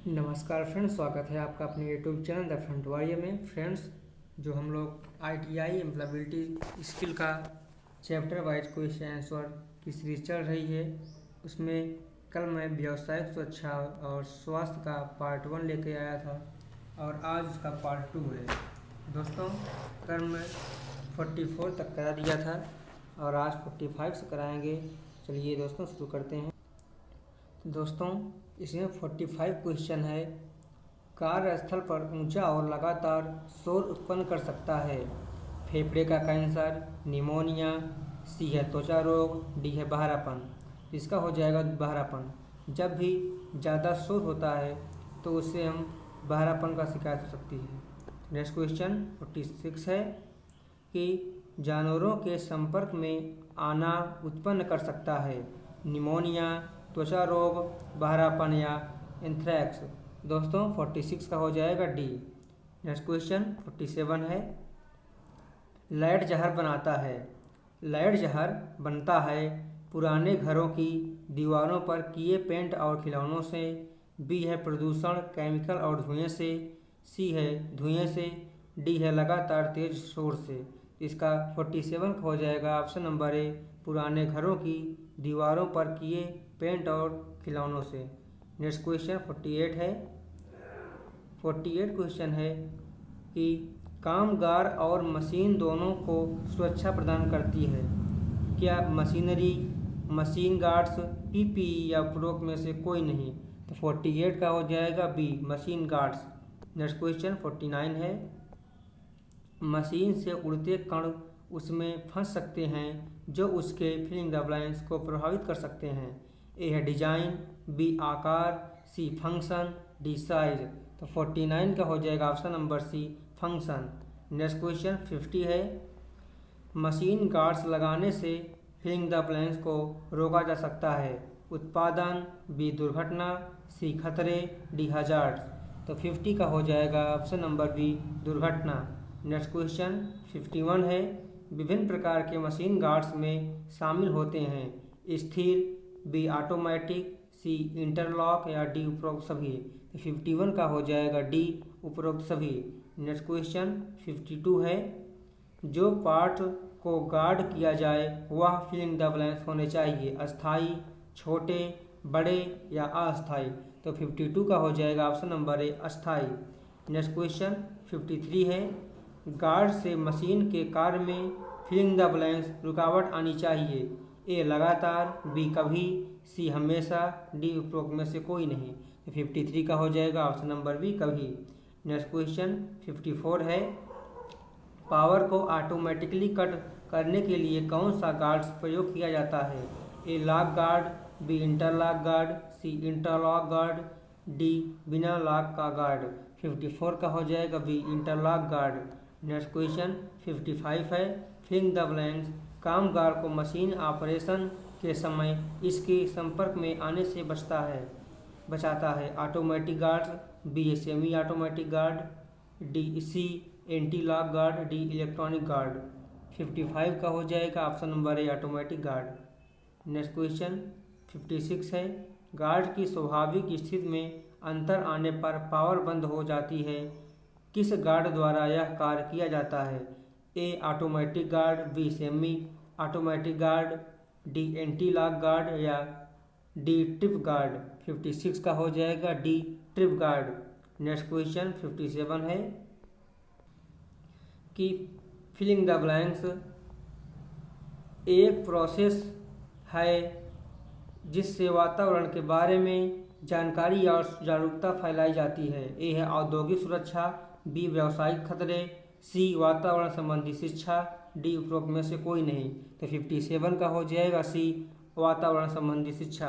नमस्कार फ्रेंड्स, स्वागत है आपका अपने YouTube channel the front warrior में। फ्रेंड्स, जो हम लोग ITI एम्प्लॉयबिलिटी स्किल का चैप्टर वाइज क्वेश्चन आंसर की सीरीज चल रही है, उसमें कल मैं व्यावसायिक सुरक्षा और स्वास्थ्य का पार्ट 1 लेके आया था और आज उसका पार्ट 2 है। दोस्तों, कल मैं 44 तक करा दिया था और आज 45 से कराएंगे। चलिए दोस्तों शुरू करते हैं। दोस्तों, इसमें 45 क्वेश्चन है। कार्यस्थल पर ऊंचा और लगातार शोर उत्पन्न कर सकता है। फेफड़े का कैंसर, निमोनिया, सी है त्वचा रोग, डी है बहरापन। इसका हो जाएगा बहरापन। जब भी ज़्यादा शोर होता है तो उससे हम बहरापन का शिकायत हो सकती है। नेक्स्ट क्वेश्चन 46 है कि जानवरों के संपर्क में आना उत्पन्न कर सकता है। निमोनिया, त्वचा रोग, बहरापन या एंथ्रैक्स। दोस्तों 46 का हो जाएगा डी। नेक्स्ट क्वेश्चन 47 है। लाइट जहर बनाता है। लाइट जहर बनता है पुराने घरों की दीवारों पर किए पेंट और खिलौनों से। बी है प्रदूषण, केमिकल और धुएं से। सी है धुएं से। डी है लगातार तेज शोर से। इसका 47 हो जाएगा ऑप्शन नंबर ए, पुराने घरों की दीवारों पर किए पेंट और खिलौनों से। नेक्स्ट क्वेश्चन 48 है। 48 क्वेश्चन है कि कामगार और मशीन दोनों को सुरक्षा प्रदान करती है। क्या मशीनरी, मशीन गार्ड्स, PPE या उपरोक्त में से कोई नहीं? तो 48 का हो जाएगा B, machine guards. Next question 49 है। मशीन से उड़ते कण उसमें फंस सकते हैं जो उसके फिलिंग द ब्लैंक्स को प्रभावित कर सकते हैं। ए है डिजाइन, बी आकार, सी फंक्शन, डी साइज। तो 49 का हो जाएगा option number C, function. Next question 50 है। मशीन गार्ड्स लगाने से फिलिंग द ब्लैंक्स को रोका जा सकता है। उत्पादन, बी दुर्घटना, सी खतरे, डी हजार्ड। तो 50 का हो जाएगा ऑप्शन नंबर बी, दुर्घटना। नेक्स्ट क्वेश्चन 51 है। विभिन्न प्रकार के मशीन गार्ड्स में शामिल होते हैं। स्थिर, बी ऑटोमेटिक, सी इंटरलॉक या डी उपरोक्त सभी। 51 का हो जाएगा डी, उपरोक्त सभी। नेक्स्ट क्वेश्चन 52 है। जो पार्ट को गार्ड किया जाए वह फिलिंग द ब्लैंक्स होने चाहिए। अस्थाई, छोटे, बड़े या अस्थाई। तो 52 का हो जाएगा ऑप्शन नंबर ए, अस्थाई। नेक्स्ट क्वेश्चन 53 है। गार्ड से मशीन के कार्य में फिलिंग द ब्लैंक्स रुकावट आनी चाहिए। ए लगातार, बी कभी, सी हमेशा, डी उपरोक्त में से कोई नहीं। 53 का हो जाएगा ऑप्शन नंबर बी, कभी। नेक्स्ट क्वेश्चन 54 है। पावर को ऑटोमेटिकली कट करने के लिए कौन सा गार्ड प्रयोग किया जाता है? A lock guard, B interlock guard, C interlock guard, D बिना लॉक का गार्ड। 54 का हो जाएगा B, interlock guard. Next question 55 है। फिलिंग द ब्लैंक्स कामगार को मशीन ऑपरेशन के समय इसके संपर्क में आने से बचाता है। Automatic guard, B semi automatic guard, D C anti lock guard, D electronic guard. 55 का हो जाएगा option number A, automatic guard. Next question 56 है। गार्ड की स्वाभाविक स्थिति में अंतर आने पर पावर बंद हो जाती है। किस गार्ड द्वारा यह कार्य किया जाता है? A automatic guard, B semi automatic guard, D anti lock guard या डी ट्रिप गार्ड। 56 का हो जाएगा D, trip guard. Next question 57 है कि फिलिंग द ब्लैंक्स एक प्रोसेस है जिससे वातावरण के बारे में जानकारी और जागरूकता फैलाई जाती है। ए है औद्योगिक सुरक्षा, बी व्यावसायिक खतरे, सी वातावरण संबंधी शिक्षा, डी उपरोक्त में से कोई नहीं। तो 57 का हो जाएगा सी, वातावरण संबंधी शिक्षा।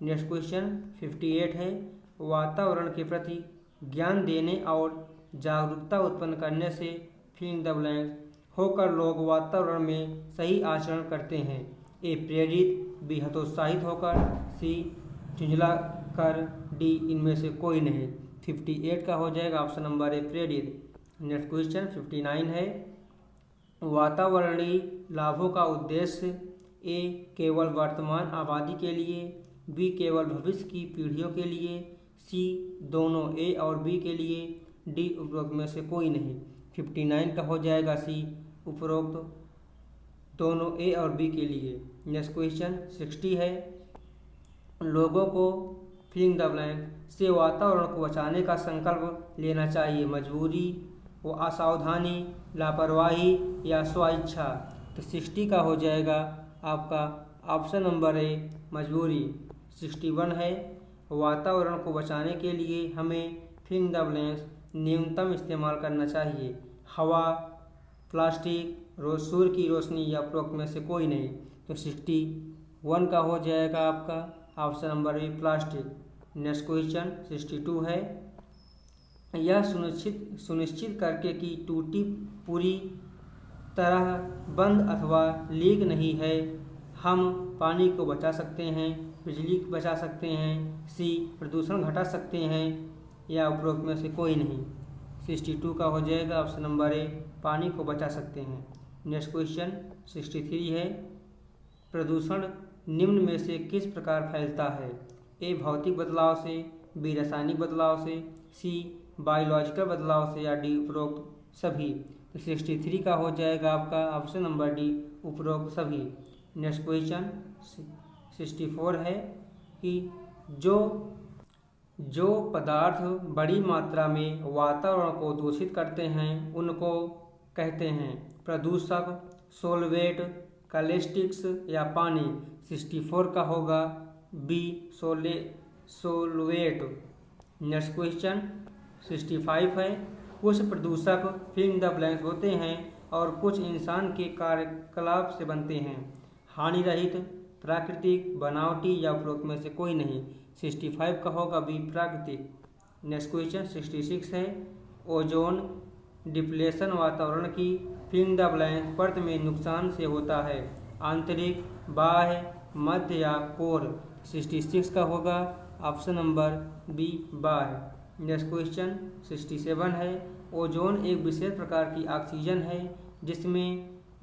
नेक्स्ट क्वेश्चन 58 है। वातावरण के प्रति ज्ञान देने और जागरूकता उत्पन्न करने से फिलिंग द ब्लैंक्स होकर लोग वातावरण में सही आचरण करते हैं। ए प्रेरित, बी हतोत्साहित होकर, सी झुंझला कर, डी इनमें से कोई नहीं। 58 का हो जाएगा ऑप्शन नंबर ए, प्रेरित। नेक्स्ट क्वेश्चन 59 है। वातावरणीय लाभों का उद्देश्य ए केवल वर्तमान आबादी के लिए, बी केवल भविष्य की पीढ़ियों के लिए, सी दोनों ए और बी के लिए, डी उपरोक्त में से कोई नहीं। 59 का हो जाएगा सी उपरोक्त दोनों ए और बी के लिए। नेक्स्ट क्वेश्चन 60 है, लोगों को फिलिंग द ब्लैंक से वातावरण को बचाने का संकल्प लेना चाहिए, मजबूरी, वो असावधानी, लापरवाही या स्वेच्छा। तो 60 का हो जाएगा आपका ऑप्शन नंबर ए मजबूरी। 61 है, वातावरण को बचाने के लिए हमें फिलिंग द ब्लैंक्स न्यूनतम इस्तेमाल करना चाहिए, हवा, प्लास्टिक, सूर्य की रोशनी या उपरोक्त में से कोई नहीं। तो 61 का हो जाएगा आपका ऑप्शन नंबर ए प्लास्टिक। नेक्स्ट क्वेश्चन 62 है, यह सुनिश्चित करके कि टूटी पूरी तरह बंद अथवा लीक नहीं है, हम पानी को बचा सकते हैं, बिजली बचा सकते हैं, सी प्रदूषण घटा सकते हैं या उपरोक्त में से कोई नहीं। 62 का हो जाएगा ऑप्शन नंबर ए पानी को बचा सकते हैं। नेक्स्ट क्वेश्चन 63 है, प्रदूषण निम्न में से किस प्रकार फैलता है, ए भौतिक बदलाव से, बी रासायनिक बदलाव से, सी बायोलॉजिकल बदलाव से या डी उपरोक्त सभी। तो 63 का हो जाएगा आपका ऑप्शन नंबर डी उपरोक्त सभी। नेक्स्ट क्वेश्चन 64 है कि जो पदार्थ बड़ी मात्रा में वातावरण को दूषित करते हैं उनको कहते हैं प्रदूषक, सोलवेट, कैलेस्टिक्स या पानी। 64 का होगा बी सोलवेट। नेक्स्ट क्वेश्चन 65 है, कुछ प्रदूषक फिलिंग द ब्लैंक्स होते हैं और कुछ इंसान के कार्यकलाप से बनते हैं, हानि रहित, प्राकृतिक, बनावटी या उपरोक्त में से कोई नहीं। 65 का होगा बी प्राकृतिक। नेक्स्ट क्वेश्चन 66 है, ओजोन डिप्लेशन वातावरण की फिलिंग द ब्लैंक परत में नुकसान से होता है, आंतरिक, बाह्य, मध्य या कोर। 66 का होगा ऑप्शन नंबर बी बाह्य। नेक्स्ट क्वेश्चन 67 है, ओजोन एक विशेष प्रकार की ऑक्सीजन है जिसमें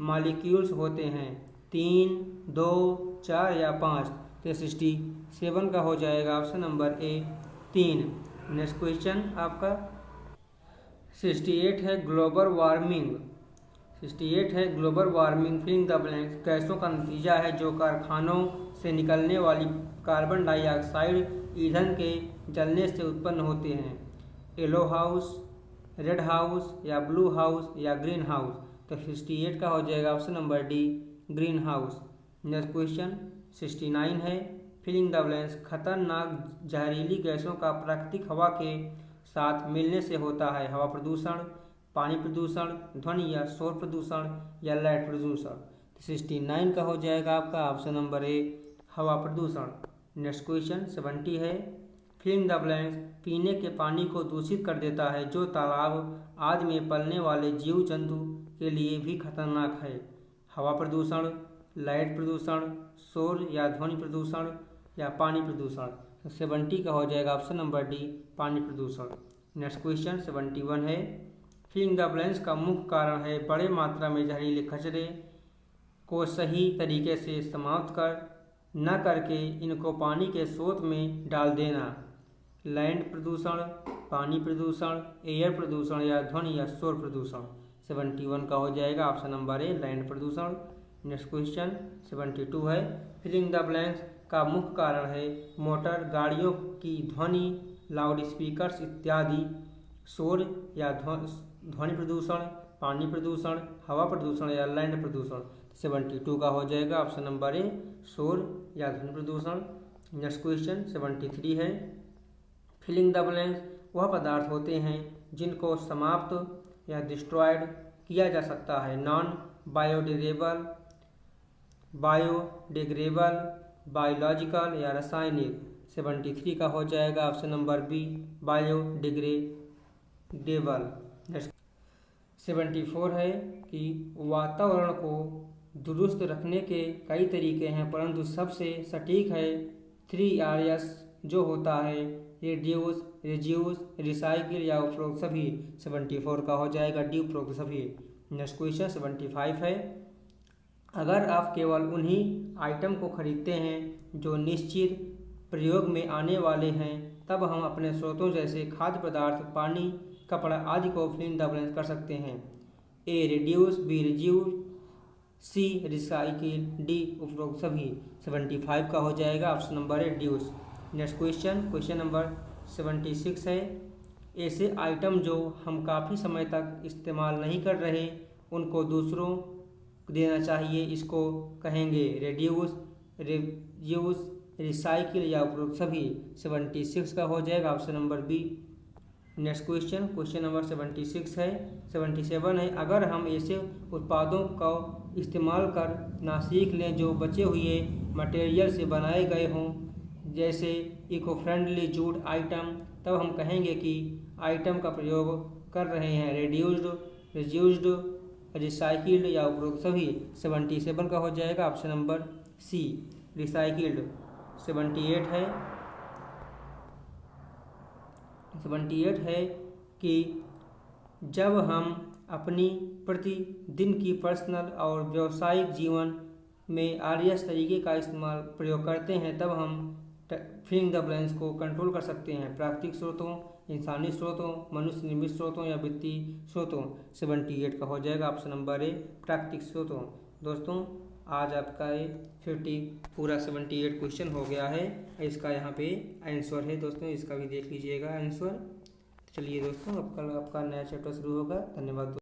मॉलिक्यूल्स होते हैं 3, 2, 4 या 5। तो 67 का हो जाएगा option number A 3। Next question आपका 68 है, ग्लोबल वार्मिंग। 68 है, global warming filling the blanks गैसों का नतीजा है जो कारखानों से निकलने वाली कार्बन डाइऑक्साइड ईंधन के जलने से उत्पन्न होते हैं, येलो हाउस, रेड हाउस या ब्लू हाउस या ग्रीन हाउस। तो 68 का हो जाएगा option number D green house. Next question 69 है, फिलिंग द ब्लैंक्स खतरनाक जहरीली गैसों का प्राकृतिक हवा के साथ मिलने से होता है, हवा प्रदूषण, पानी प्रदूषण, ध्वनि या शोर प्रदूषण या लाइट प्रदूषण। 69 का हो जाएगा आपका ऑप्शन नंबर ए हवा प्रदूषण। नेक्स्ट क्वेश्चन 70 है, फिलिंग द ब्लैंक्स पीने के पानी को दूषित कर देता है जो तालाब आदि में पलने वाले जीव जंतु के लिए भी खतरनाक है, हवा प्रदूषण, लाइट प्रदूषण, शोर या ध्वनि प्रदूषण या पानी प्रदूषण। 70 का हो जाएगा ऑप्शन नंबर डी पानी प्रदूषण। नेक्स्ट क्वेश्चन 71 है, फिलिंग द ब्लैंक्स का मुख्य कारण है बड़े मात्रा में जहरीले कचरे को सही तरीके से समाप्त न करके इनको पानी के स्रोत में डाल देना, लैंड प्रदूषण, पानी प्रदूषण, एयर प्रदूषण या ध्वनि या शोर प्रदूषण। 71 का हो जाएगा ऑप्शन नंबर ए लैंड प्रदूषण। नेक्स्ट क्वेश्चन 72 है, फिलिंग द ब्लैंक्स का मुख्य कारण है मोटर गाड़ियों की ध्वनि, लाउड स्पीकर्स इत्यादि, शोर या ध्वनि प्रदूषण, पानी प्रदूषण, हवा प्रदूषण या लैंड प्रदूषण। 72 का हो जाएगा ऑप्शन नंबर ए शोर या ध्वनि प्रदूषण। नेक्स्ट क्वेश्चन 73 है, फिलिंग द ब्लैंक्स वह पदार्थ होते हैं जिनको समाप्त या डिस्ट्रॉयड किया जा सकता है, नॉन बायोडिग्रेडेबल, बायोडिग्रेडेबल, बायोलॉजिकल या रासायनिक। 73 का हो जाएगा ऑप्शन नंबर बी बायोडिग्रेडेबल। 74 है कि वातावरण को दुरुस्त रखने के कई तरीके हैं परंतु सबसे सटीक है 3Rs जो होता है रिड्यूस, रिड्यूस, रिसाइकिल या उपरोक्त सभी। 74 का हो जाएगा डी उपरोक्त सभी। नेक्स्ट क्वेश्चन 75 है, अगर आप केवल उन्हीं आइटम को खरीदते हैं जो निश्चित प्रयोग में आने वाले हैं तब हम अपने स्रोतों जैसे खाद्य पदार्थ, पानी, कपड़ा आदि को फिल इन द ब्लैंक्स कर सकते हैं। A reduce, B reduce, C recycle, D उपरोक्त सभी। 75 का हो जाएगा option number A reduce. Next question number 76 है। ऐसे आइटम जो हम काफ़ी समय तक इस्तेमाल नहीं कर रहे उनको दूसरों को देना चाहिए, इसको कहेंगे रिड्यूस, रियूज, रिसाइकिल या उपरोक्त सभी। 76 का हो जाएगा option number B. Next question number 76 है 77 है। अगर हम ऐसे उत्पादों का इस्तेमाल करना सीख लें जो बचे हुए मटेरियल से बनाए गए हों, जैसे इको फ्रेंडली जूट आइटम, तब हम कहेंगे कि आइटम का प्रयोग कर रहे हैं रिड्यूस्ड, रिड्यूस्ड, रिसाइकिल्ड या उपरोक्त सभी। 77 का हो जाएगा ऑप्शन नंबर सी रिसाइकिल्ड। 78 है कि जब हम अपनी प्रतिदिन की पर्सनल और व्यावसायिक जीवन में आरएस तरीके का प्रयोग करते हैं, तब हम फिलिंग द ब्लैंक्स को कंट्रोल कर सकते हैं। प्राकृतिक स्रोतों, इंसानी स्रोतों, मनुष्य निर्मित स्रोतों या वित्तीय स्रोतों। 78 का हो जाएगा ऑप्शन नंबर ए प्राकृतिक स्रोतों। दोस्तों आज आपका ये 78 क्वेश्चन हो गया है। इसका यहाँ पे आंसर है दोस्तों, इसका भी देख लीजिएगा आंसर। चलिए दोस्तों आपका नया चैप्टर शुरू होगा। धन्यवाद।